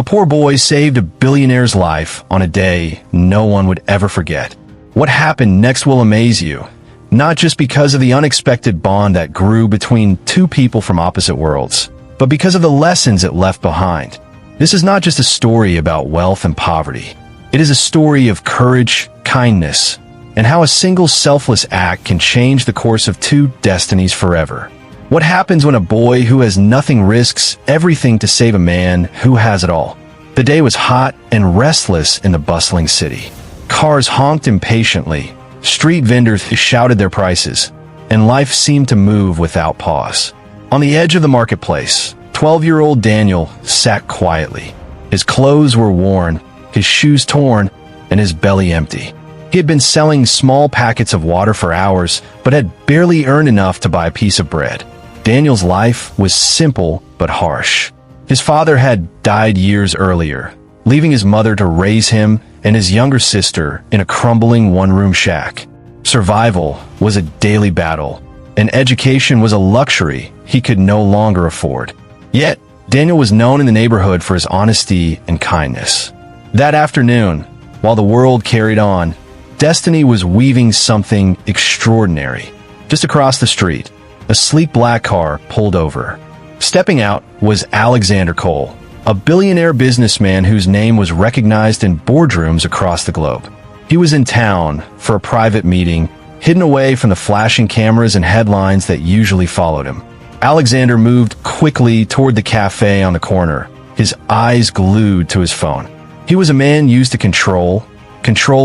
poor boy saved a billionaire's life on a day no one would ever forget. What happened next will amaze you, not just because of the unexpected bond that grew between two people from opposite worlds, but because of the lessons it left behind. This is not just a story about wealth and poverty. It is a story of courage, kindness, and how a single selfless act can change the course of two destinies forever. What happens when a boy who has nothing risks everything to save a man who has it all? The day was hot and restless in the bustling city. Cars honked impatiently, street vendors shouted their prices, and life seemed to move without pause. On the edge of the marketplace, 12-year-old Daniel sat quietly. His clothes were worn, his shoes torn, and his belly empty. He had been selling small packets of water for hours, but had barely earned enough to buy a piece of bread. Daniel's life was simple but harsh. His father had died years earlier, leaving his mother to raise him and his younger sister in a crumbling one-room shack. Survival was a daily battle, and education was a luxury he could no longer afford. Yet, Daniel was known in the neighborhood for his honesty and kindness. That afternoon, while the world carried on, destiny was weaving something extraordinary. Just across the street, a sleek black car pulled over. Stepping out was Alexander Cole, a billionaire businessman whose name was recognized in boardrooms across the globe. He was in town for a private meeting, hidden away from the flashing cameras and headlines that usually followed him. Alexander moved quickly toward the cafe on the corner, his eyes glued to his phone. He was a man used to control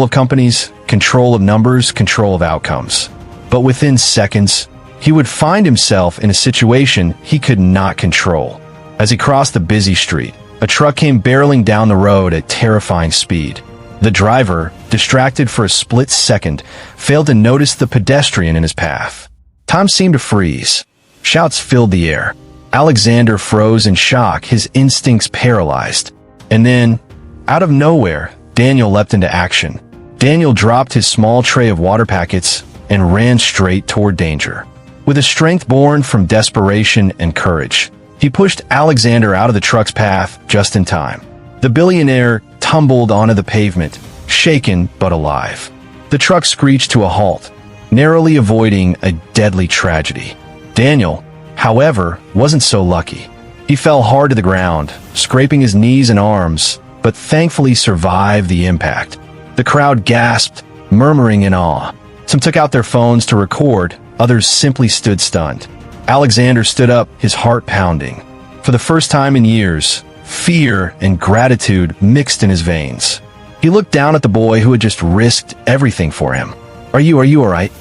of companies, control of numbers, control of outcomes. But within seconds, he would find himself in a situation he could not control. As he crossed the busy street, a truck came barreling down the road at terrifying speed. The driver, distracted for a split second, failed to notice the pedestrian in his path. Time seemed to freeze. Shouts filled the air. Alexander froze in shock, his instincts paralyzed. And then, out of nowhere, Daniel leapt into action. Daniel dropped his small tray of water packets and ran straight toward danger. With a strength born from desperation and courage, he pushed Alexander out of the truck's path just in time. The billionaire tumbled onto the pavement, shaken but alive. The truck screeched to a halt, narrowly avoiding a deadly tragedy. Daniel, however, wasn't so lucky. He fell hard to the ground, scraping his knees and arms, but thankfully survived the impact. The crowd gasped, murmuring in awe. Some took out their phones to record, others simply stood stunned. Alexander stood up, his heart pounding. For the first time in years, fear and gratitude mixed in his veins. He looked down at the boy who had just risked everything for him. Are you all right?"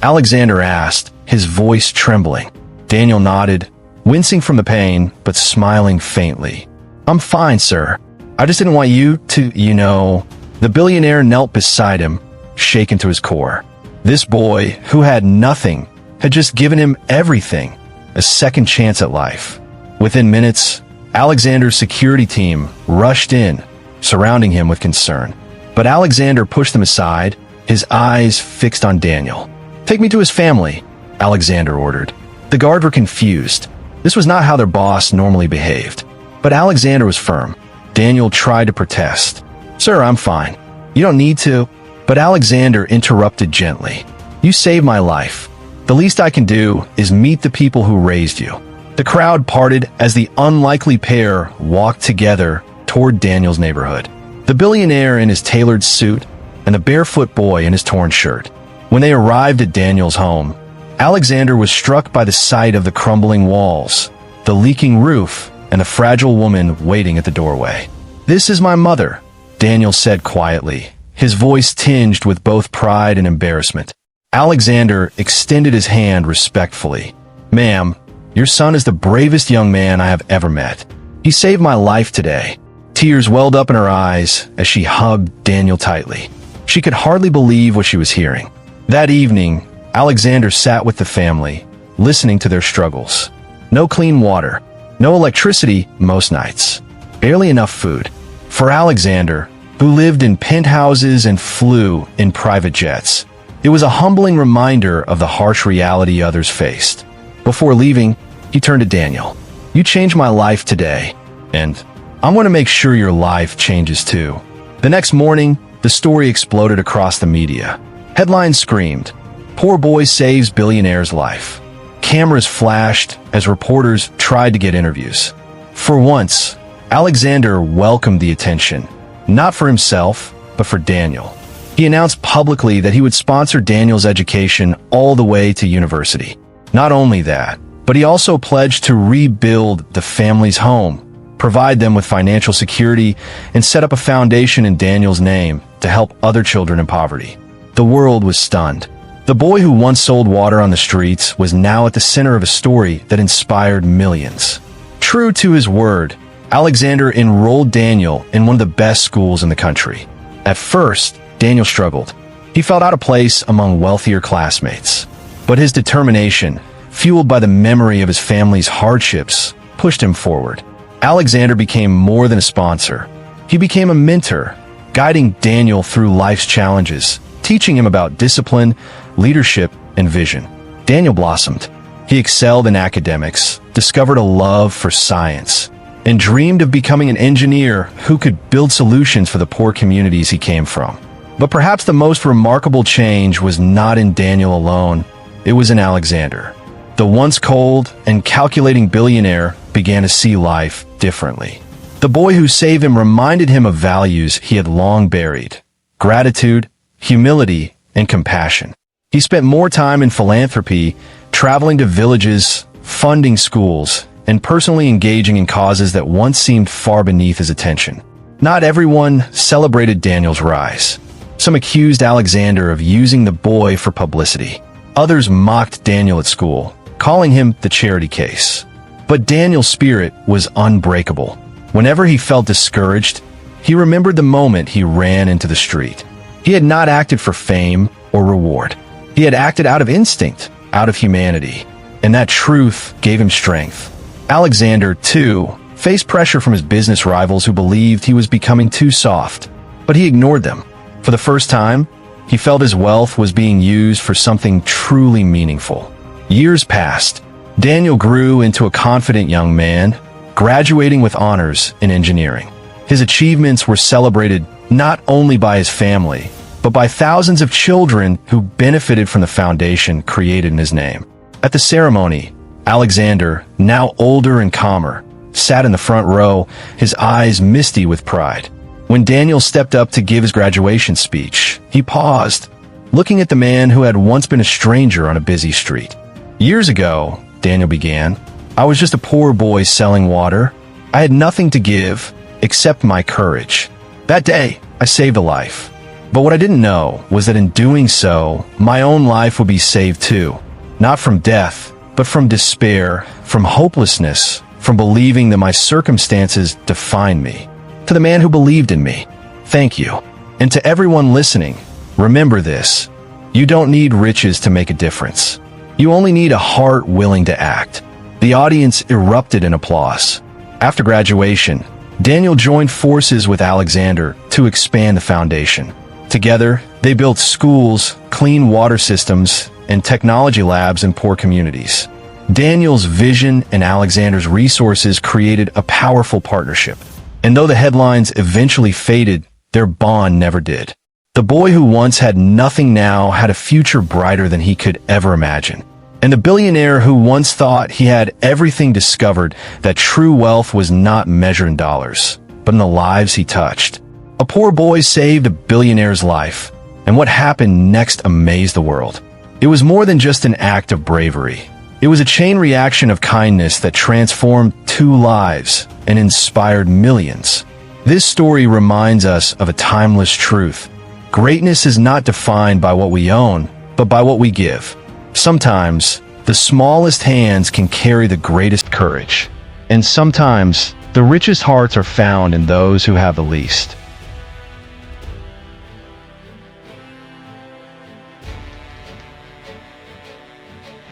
Alexander asked, his voice trembling. Daniel nodded, wincing from the pain, but smiling faintly. "I'm fine, sir. I just didn't want you to. The billionaire knelt beside him, shaken to his core. This boy, who had nothing, had just given him everything, a second chance at life. Within minutes, Alexander's security team rushed in, surrounding him with concern. But Alexander pushed them aside, his eyes fixed on Daniel. "Take me to his family," Alexander ordered. The guard were confused. This was not how their boss normally behaved. But Alexander was firm. Daniel tried to protest. "Sir, I'm fine. You don't need to." But Alexander interrupted gently. "You saved my life. The least I can do is meet the people who raised you." The crowd parted as the unlikely pair walked together toward Daniel's neighborhood. The billionaire in his tailored suit and the barefoot boy in his torn shirt. When they arrived at Daniel's home, Alexander was struck by the sight of the crumbling walls, the leaking roof, and the fragile woman waiting at the doorway. "This is my mother," Daniel said quietly, his voice tinged with both pride and embarrassment. Alexander extended his hand respectfully. "Ma'am, your son is the bravest young man I have ever met. He saved my life today." Tears welled up in her eyes as she hugged Daniel tightly. She could hardly believe what she was hearing. That evening, Alexander sat with the family, listening to their struggles. No clean water, no electricity most nights, barely enough food. For Alexander, who lived in penthouses and flew in private jets, it was a humbling reminder of the harsh reality others faced. Before leaving, he turned to Daniel. "You changed my life today, and I'm going to make sure your life changes too. The next morning, the story exploded across the media. Headlines screamed, "Poor boy saves billionaire's life." Cameras flashed as reporters tried to get interviews. For once, Alexander welcomed the attention, not for himself, but for Daniel. He announced publicly that he would sponsor Daniel's education all the way to university. Not only that, but he also pledged to rebuild the family's home, provide them with financial security, and set up a foundation in Daniel's name to help other children in poverty. The world was stunned. The boy who once sold water on the streets was now at the center of a story that inspired millions. True to his word, Alexander enrolled Daniel in one of the best schools in the country. At first, Daniel struggled. He felt out of place among wealthier classmates. But his determination, fueled by the memory of his family's hardships, pushed him forward. Alexander became more than a sponsor. He became a mentor, guiding Daniel through life's challenges, teaching him about discipline, leadership, and vision. Daniel blossomed. He excelled in academics, discovered a love for science, and dreamed of becoming an engineer who could build solutions for the poor communities he came from. But perhaps the most remarkable change was not in Daniel alone. It was in Alexander. The once cold and calculating billionaire began to see life differently. The boy who saved him reminded him of values he had long buried: gratitude, humility, and compassion. He spent more time in philanthropy, traveling to villages, funding schools, and personally engaging in causes that once seemed far beneath his attention. Not everyone celebrated Daniel's rise. Some accused Alexander of using the boy for publicity. Others mocked Daniel at school, calling him the charity case. But Daniel's spirit was unbreakable. Whenever he felt discouraged, he remembered the moment he ran into the street. He had not acted for fame or reward. He had acted out of instinct, out of humanity, and that truth gave him strength. Alexander, too, faced pressure from his business rivals who believed he was becoming too soft, but he ignored them. For the first time, he felt his wealth was being used for something truly meaningful. Years passed. Daniel grew into a confident young man, graduating with honors in engineering. His achievements were celebrated not only by his family, but by thousands of children who benefited from the foundation created in his name. At the ceremony, Alexander, now older and calmer, sat in the front row, his eyes misty with pride. When Daniel stepped up to give his graduation speech, he paused, looking at the man who had once been a stranger on a busy street. "Years ago," Daniel began, "I was just a poor boy selling water. I had nothing to give except my courage. That day, I saved a life. But what I didn't know was that in doing so, my own life would be saved too. Not from death, but from despair, from hopelessness, from believing that my circumstances defined me. To the man who believed in me, thank you. And to everyone listening, remember this: you don't need riches to make a difference. You only need a heart willing to act." The audience erupted in applause. After graduation, Daniel joined forces with Alexander to expand the foundation. Together, they built schools, clean water systems, and technology labs in poor communities. Daniel's vision and Alexander's resources created a powerful partnership. And though the headlines eventually faded, their bond never did. The boy who once had nothing now had a future brighter than he could ever imagine. And the billionaire who once thought he had everything discovered that true wealth was not measured in dollars, but in the lives he touched. A poor boy saved a billionaire's life, and what happened next amazed the world. It was more than just an act of bravery. It was a chain reaction of kindness that transformed 2 lives and inspired millions. This story reminds us of a timeless truth. Greatness is not defined by what we own, but by what we give. Sometimes, the smallest hands can carry the greatest courage. And sometimes, the richest hearts are found in those who have the least.